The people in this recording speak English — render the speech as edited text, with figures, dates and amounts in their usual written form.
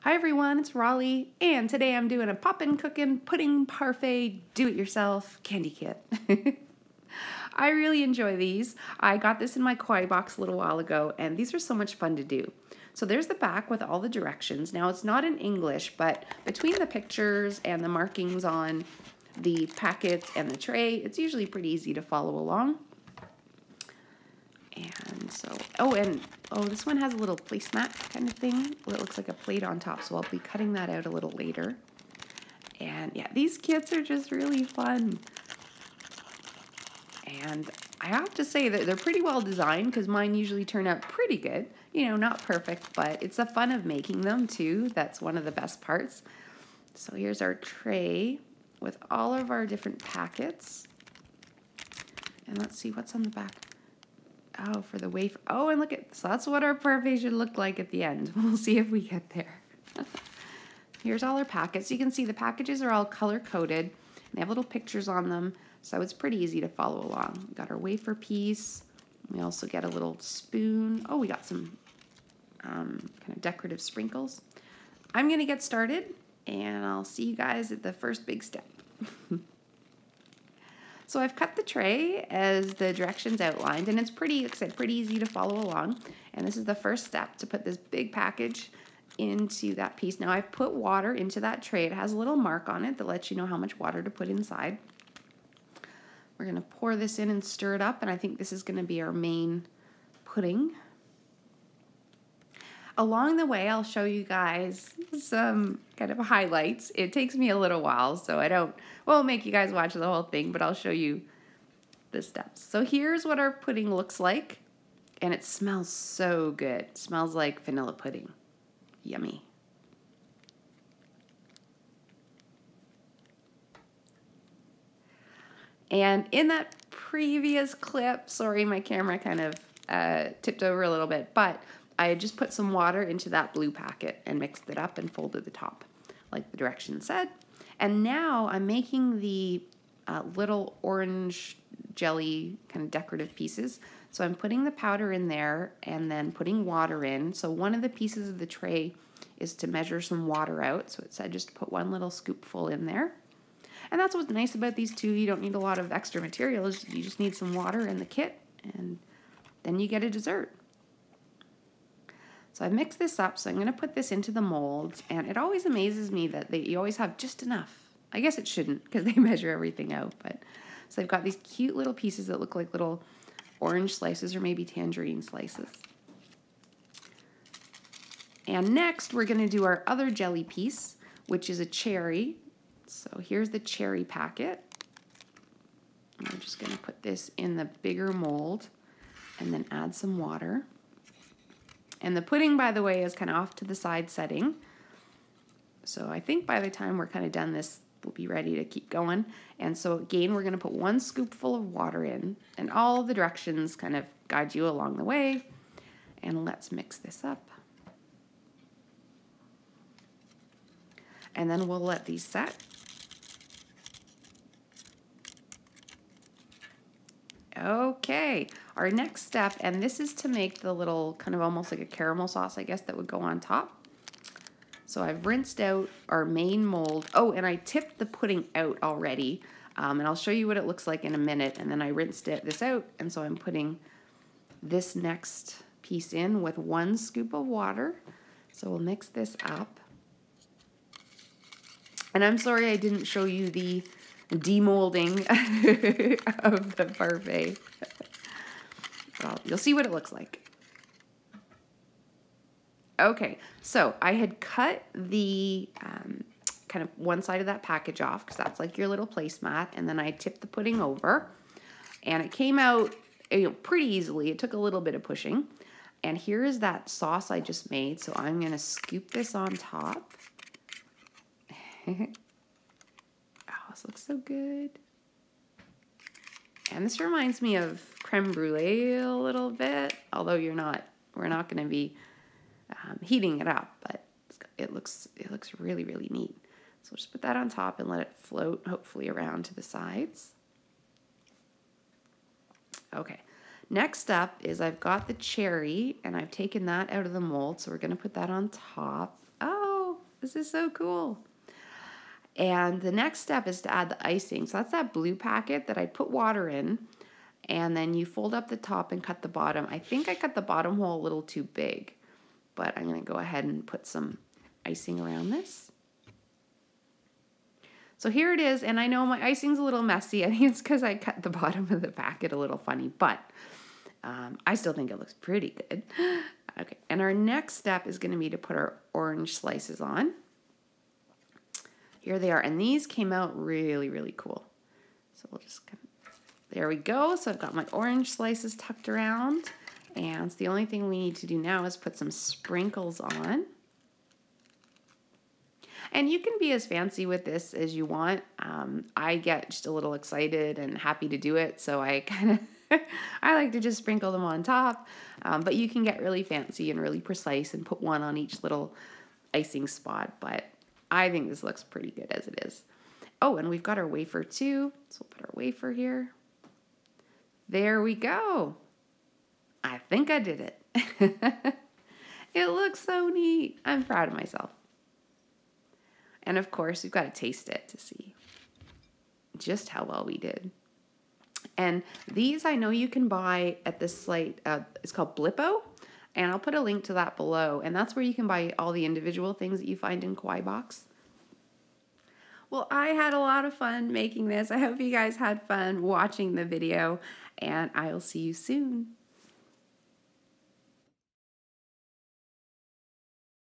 Hi everyone, it's Raleigh, and today I'm doing a poppin' cookin' pudding parfait do-it-yourself candy kit. I really enjoy these. I got this in my koi box a little while ago, and these are so much fun to do. So there's the back with all the directions. Now it's not in English, but between the pictures and the markings on the packets and the tray, it's usually pretty easy to follow along. And so, this one has a little placemat kind of thing. Well, it looks like a plate on top, so I'll be cutting that out a little later. And yeah, these kits are just really fun. And I have to say that they're pretty well designed because mine usually turn out pretty good. You know, not perfect, but it's the fun of making them too. That's one of the best parts. So here's our tray with all of our different packets. And let's see what's on the back. Oh, for the wafer. Oh, and look at this. So that's what our parfait should look like at the end. We'll see if we get there. Here's all our packets. You can see the packages are all color-coded. They have little pictures on them, so it's pretty easy to follow along. We got our wafer piece. We also get a little spoon. Oh, we got some kind of decorative sprinkles. I'm going to get started, and I'll see you guys at the first big step. So I've cut the tray as the directions outlined, and it's pretty, like I said, pretty easy to follow along. And this is the first step, to put this big package into that piece. Now I've put water into that tray. It has a little mark on it that lets you know how much water to put inside. We're going to pour this in and stir it up, and I think this is going to be our main pudding. Along the way, I'll show you guys some kind of highlights. It takes me a little while, so I won't make you guys watch the whole thing, but I'll show you the steps. So here's what our pudding looks like, and it smells so good. It smells like vanilla pudding. Yummy. And in that previous clip, sorry, my camera kind of tipped over a little bit, but I had just put some water into that blue packet and mixed it up and folded the top, like the directions said. And now I'm making the little orange jelly kind of decorative pieces. So I'm putting the powder in there and then putting water in. So one of the pieces of the tray is to measure some water out. So it said just put one little scoopful in there. And that's what's nice about these two. You don't need a lot of extra materials. You just need some water in the kit, and then you get a dessert. So I've mixed this up, so I'm going to put this into the molds, and it always amazes me that you always have just enough. I guess it shouldn't, because they measure everything out, but so they've got these cute little pieces that look like little orange slices or maybe tangerine slices. And next, we're going to do our other jelly piece, which is a cherry. So here's the cherry packet. I'm just going to put this in the bigger mold and then add some water. And the pudding, by the way, is kind of off to the side setting. So I think by the time we're kind of done this, we'll be ready to keep going. And so again, we're going to put one scoopful of water in, and all the directions kind of guide you along the way. And let's mix this up. And then we'll let these set. Okay, our next step, and this is to make the little kind of almost like a caramel sauce, I guess, that would go on top. So I've rinsed out our main mold. Oh, and I tipped the pudding out already, and I'll show you what it looks like in a minute. And then I rinsed this out, and so I'm putting this next piece in with 1 scoop of water. So we'll mix this up. And I'm sorry I didn't show you the demolding of the parfait. Well, you'll see what it looks like. Okay, so I had cut the kind of one side of that package off, because that's like your little placemat, and then I tipped the pudding over, and it came out pretty easily. It took a little bit of pushing. And here is that sauce I just made, so I'm going to scoop this on top. Oh, this looks so good. And this reminds me of creme brulee a little bit, although we're not going to be heating it up, but it looks really, really neat. So we'll just put that on top and let it float, hopefully around to the sides. Okay, next up is I've got the cherry, and I've taken that out of the mold, so we're going to put that on top. Oh, This is so cool. And the next step is to add the icing. So that's that blue packet that I put water in. And then you fold up the top and cut the bottom. I think I cut the bottom hole a little too big, but I'm going to go ahead and put some icing around this. So here it is, and I know my icing's a little messy. I think it's because I cut the bottom of the packet a little funny, but I still think it looks pretty good. Okay, and our next step is going to be to put our orange slices on. Here they are, and these came out really, really cool. So we'll just kind of, there we go. So I've got my orange slices tucked around, and the only thing we need to do now is put some sprinkles on. And you can be as fancy with this as you want. I get just a little excited and happy to do it, so I kind of I like to just sprinkle them on top. But you can get really fancy and really precise and put one on each little icing spot. But I think this looks pretty good as it is. Oh, and we've got our wafer too. So we'll put our wafer here. There we go. I think I did it. It looks so neat. I'm proud of myself. And of course, we've got to taste it to see just how well we did. And these I know you can buy at this site. It's called Blippo. And I'll put a link to that below. And that's where you can buy all the individual things that you find in Kawaii Box. Well, I had a lot of fun making this. I hope you guys had fun watching the video. And I'll see you soon.